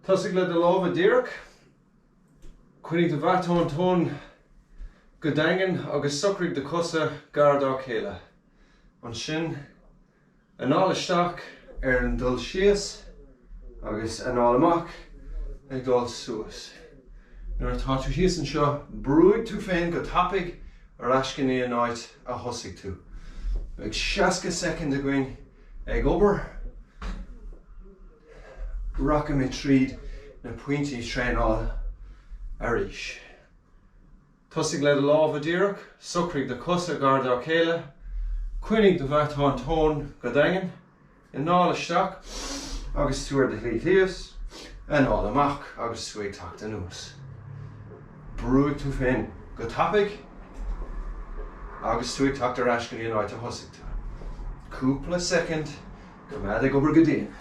Tosaigh le lámha díreach, Coinnigh de matáin tóin go daingean agus Socraigh de chosa garda chéile. An sin anáil isteach an dul síos agus anáil amach ag dul suas. Nuair tá tú híos an seo brúigh tú féin go tapaidh ar ascaní an áit a thosaigh tú. Ag 60 second a gcuin ag obair racha mé tríd na Pointí Traenáil arís. Tosaigh le lámha díreach, Socraigh de chosa garda chéile, Coinnigh de matáin tóin go daingean, anáil isteach agus túair de síos, anáil amach agus tú ag teacht anuas. Brúigh tú féin go tapaidh agus tú ag teacht ar ascaní an áit a thosaigh tú. Cúpla second go mbeadh ag obair go dtéann.